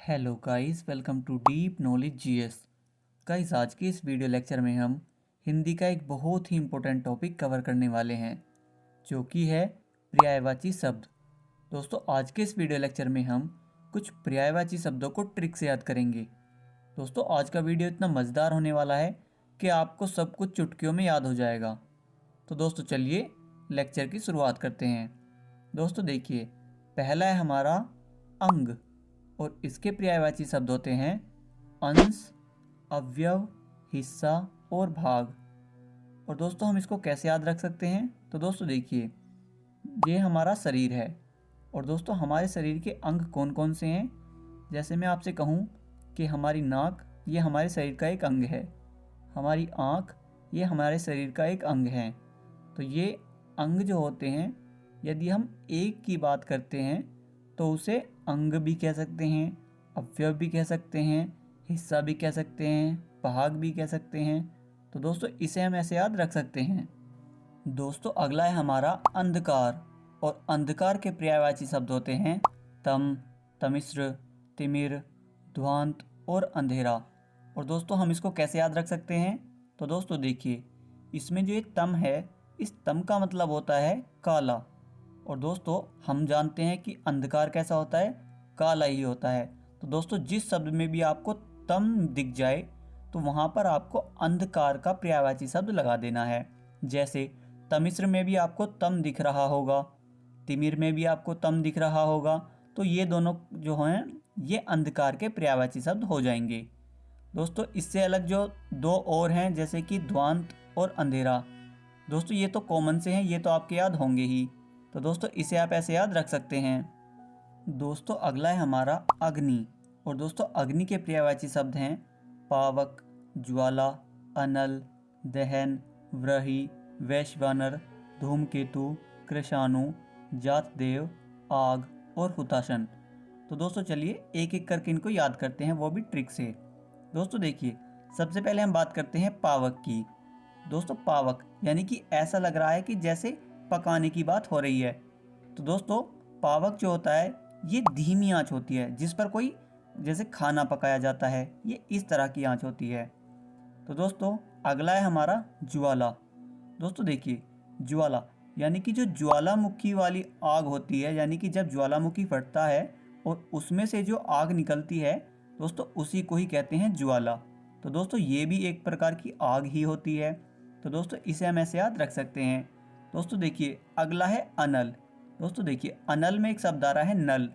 Hello guys, welcome to deep knowledge GS. Guys, आज के इस वीडियो लेक्चर में हम हिंदी का एक बहुत ही इम्पोर्टेंट टॉपिक कवर करने वाले हैं, जो कि है पर्यायवाची शब्द। दोस्तों, आज के इस वीडियो लेक्चर में हम कुछ पर्यायवाची शब्दों को ट्रिक से याद करेंगे। दोस्तों, आज का वीडियो इतना मज़ेदार होने वाला है कि आपको सब कुछ चुटकियों में याद हो जाएगा। तो दोस्तों, चलिए लेक्चर की शुरुआत करते हैं। दोस्तों देखिए, पहला है हमारा अंग, और इसके पर्यायवाची शब्द होते हैं अंश, अवयव, हिस्सा और भाग। और दोस्तों, हम इसको कैसे याद रख सकते हैं? तो दोस्तों देखिए, ये हमारा शरीर है। और दोस्तों, हमारे शरीर के अंग कौन कौन से हैं? जैसे मैं आपसे कहूँ कि हमारी नाक, ये हमारे शरीर का एक अंग है। हमारी आँख, ये हमारे शरीर का एक अंग है। तो ये अंग जो होते हैं, यदि हम एक की बात करते हैं तो उसे अंग भी कह सकते हैं, अवयव भी कह सकते हैं, हिस्सा भी कह सकते हैं, भाग भी कह सकते हैं। तो दोस्तों, इसे हम ऐसे याद रख सकते हैं। दोस्तों, अगला है हमारा अंधकार, और अंधकार के पर्यायवाची शब्द होते हैं तम, तमिश्र, तिमिर, ध्वांत और अंधेरा। और दोस्तों, हम इसको कैसे याद रख सकते हैं? तो दोस्तों देखिए, इसमें जो ये तम है, इस तम का मतलब होता है काला। और दोस्तों, हम जानते हैं कि अंधकार कैसा होता है? काला ही होता है। तो दोस्तों, जिस शब्द में भी आपको तम दिख जाए तो वहाँ पर आपको अंधकार का पर्यायवाची शब्द लगा देना है। जैसे तमिश्र में भी आपको तम दिख रहा होगा, तिमिर में भी आपको तम दिख रहा होगा। तो ये दोनों जो हैं, ये अंधकार के पर्यायवाची शब्द हो जाएंगे। दोस्तों, इससे अलग जो दो और हैं, जैसे कि ध्वांत और अंधेरा, दोस्तों ये तो कॉमन से हैं, ये तो आपके याद होंगे ही। तो दोस्तों, इसे आप ऐसे याद रख सकते हैं। दोस्तों, अगला है हमारा अग्नि। और दोस्तों, अग्नि के पर्यायवाची शब्द हैं पावक, ज्वाला, अनल, दहन, व्रही, वैश्वानर, धूमकेतु, कृषाणु, जातदेव, आग और हुताशन। तो दोस्तों, चलिए एक एक करके इनको याद करते हैं, वो भी ट्रिक से। दोस्तों देखिए, सबसे पहले हम बात करते हैं पावक की। दोस्तों, पावक यानी कि ऐसा लग रहा है कि जैसे पकाने की बात हो रही है। तो दोस्तों, पावक जो होता है, ये धीमी आंच होती है, जिस पर कोई जैसे खाना पकाया जाता है, ये इस तरह की आंच होती है। तो दोस्तों, अगला है हमारा ज्वाला। दोस्तों देखिए, ज्वाला यानी कि जो ज्वालामुखी वाली आग होती है, यानी कि जब ज्वालामुखी फटता है और उसमें से जो आग निकलती है, दोस्तों उसी को ही कहते हैं ज्वाला। तो दोस्तों, ये भी एक प्रकार की आग ही होती है। तो दोस्तों, इसे हम ऐसे याद रख सकते हैं। दोस्तों देखिए, अगला है अनल। दोस्तों देखिए, अनल में एक शब्द आ रहा है नल,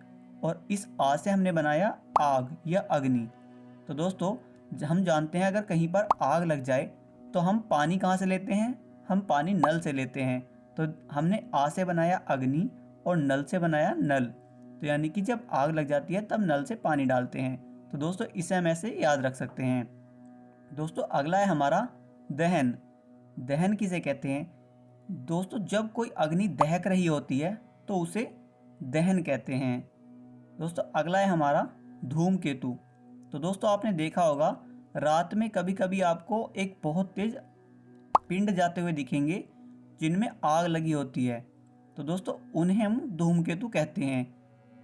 और इस आ से हमने बनाया आग या अग्नि। तो दोस्तों, हम जानते हैं अगर कहीं पर आग लग जाए तो हम पानी कहाँ से लेते हैं? हम पानी नल से लेते हैं। तो हमने आ से बनाया अग्नि और नल से बनाया नल। तो यानी कि जब आग लग जाती है तब नल से पानी डालते हैं। तो दोस्तों, इसे हम ऐसे याद रख सकते हैं। दोस्तों, अगला है हमारा दहन। दहन किसे कहते हैं? दोस्तों, जब कोई अग्नि दहक रही होती है तो उसे दहन कहते हैं। दोस्तों, अगला है हमारा धूमकेतु। तो दोस्तों, आपने देखा होगा रात में कभी कभी आपको एक बहुत तेज पिंड जाते हुए दिखेंगे, जिनमें आग लगी होती है। तो दोस्तों, उन्हें हम धूमकेतु कहते हैं।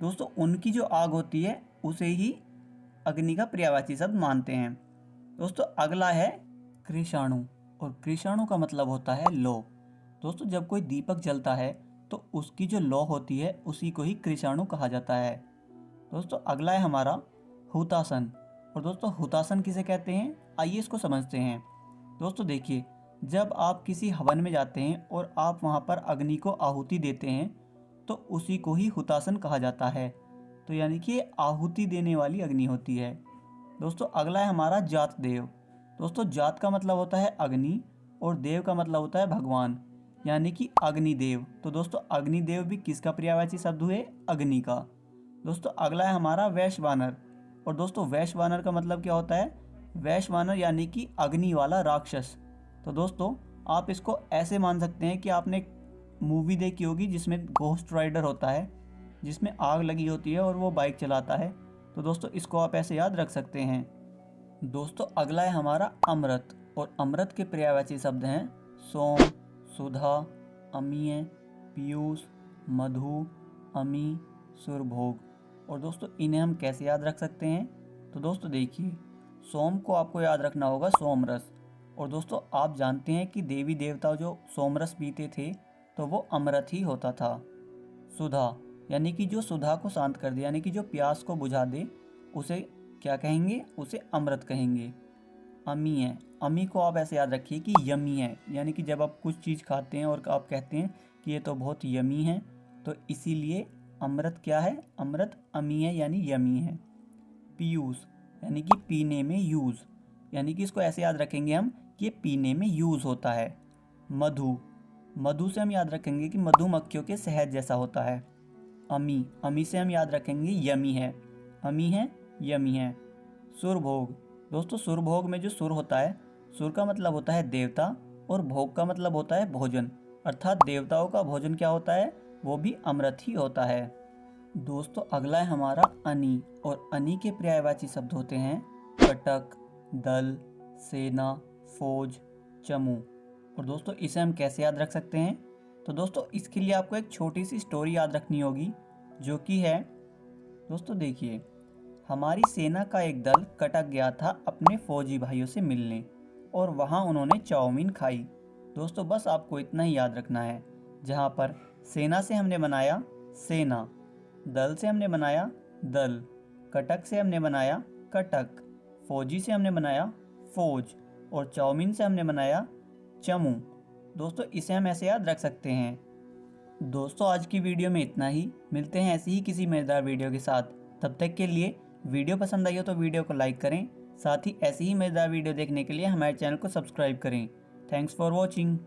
दोस्तों, उनकी जो आग होती है उसे ही अग्नि का पर्यायवाची शब्द मानते हैं। दोस्तों, अगला है कृषाणु, और कृषाणु का मतलब होता है लौ। दोस्तों, जब कोई दीपक जलता है तो उसकी जो लौ होती है उसी को ही कृषाणु कहा जाता है। दोस्तों, अगला है हमारा हुतासन। और दोस्तों, हुतासन किसे कहते हैं? आइए इसको समझते हैं। दोस्तों देखिए, जब आप किसी हवन में जाते हैं और आप वहाँ पर अग्नि को आहुति देते हैं तो उसी को ही हुतासन कहा जाता है। तो यानी कि ये आहुति देने वाली अग्नि होती है। दोस्तों, अगला है हमारा जात देव। दोस्तों, जात का मतलब होता है अग्नि और देव का मतलब होता है भगवान, यानी कि अग्निदेव। तो दोस्तों, अग्निदेव भी किसका पर्यायवाची शब्द हुए? अग्नि का। दोस्तों, अगला है हमारा वैश्वानर। और दोस्तों, वैश्वानर का मतलब क्या होता है? वैश्वानर यानी कि अग्नि वाला राक्षस। तो दोस्तों, आप इसको ऐसे मान सकते हैं कि आपने एक मूवी देखी होगी जिसमें घोस्ट राइडर होता है, जिसमें आग लगी होती है और वो बाइक चलाता है। तो दोस्तों, इसको आप ऐसे याद रख सकते हैं। दोस्तों, अगला है हमारा अमृत। और अमृत के पर्यायवाची शब्द हैं सोम, सुधा, अमीय, पीयूष, मधु, अमी, सुरभोग। और दोस्तों इन्हें हम कैसे याद रख सकते हैं? तो दोस्तों देखिए, सोम को आपको याद रखना होगा सोमरस। और दोस्तों आप जानते हैं कि देवी देवता जो सोमरस पीते थे तो वो अमृत ही होता था। सुधा यानी कि जो सुधा को शांत कर दे, यानी कि जो प्यास को बुझा दे, उसे क्या कहेंगे? उसे अमृत कहेंगे। अमी है, अमी को आप ऐसे याद रखिए कि यमी है, यानी कि जब आप कुछ चीज़ खाते हैं और आप कहते हैं कि ये तो बहुत यमी है, तो इसीलिए अमृत क्या है? अमृत अमी है यानी यमी है। पीयूष यानी कि पीने में यूज़, यानी कि इसको ऐसे याद रखेंगे हम कि ये पीने में यूज़ होता है। मधु, मधु से हम याद रखेंगे कि मधुमक्खियों के शहद जैसा होता है। अमी, अमी से हम याद रखेंगे यमी है, अमी है यमी है। सुरभोग, दोस्तों सुरभोग में जो सुर होता है, सुर का मतलब होता है देवता और भोग का मतलब होता है भोजन, अर्थात देवताओं का भोजन क्या होता है? वो भी अमृत ही होता है। दोस्तों अगला है हमारा अनी, और अनी के पर्यायवाची शब्द होते हैं कटक, दल, सेना, फौज, चमू। और दोस्तों इसे हम कैसे याद रख सकते हैं? तो दोस्तों इसके लिए आपको एक छोटी सी स्टोरी याद रखनी होगी, जो कि है, दोस्तों देखिए, हमारी सेना का एक दल कटक गया था अपने फौजी भाइयों से मिलने, और वहाँ उन्होंने चाउमीन खाई। दोस्तों बस आपको इतना ही याद रखना है, जहाँ पर सेना से हमने बनाया सेना, दल से हमने बनाया दल, कटक से हमने बनाया कटक, फौजी से हमने बनाया फौज, और चाउमीन से हमने बनाया चमू। दोस्तों इसे हम ऐसे याद रख सकते हैं। दोस्तों आज की वीडियो में इतना ही, मिलते हैं ऐसी ही किसी मज़ेदार वीडियो के साथ। तब तक के लिए वीडियो पसंद आई हो तो वीडियो को लाइक करें, साथ ही ऐसी ही मज़ेदार वीडियो देखने के लिए हमारे चैनल को सब्सक्राइब करें। Thanks for watching.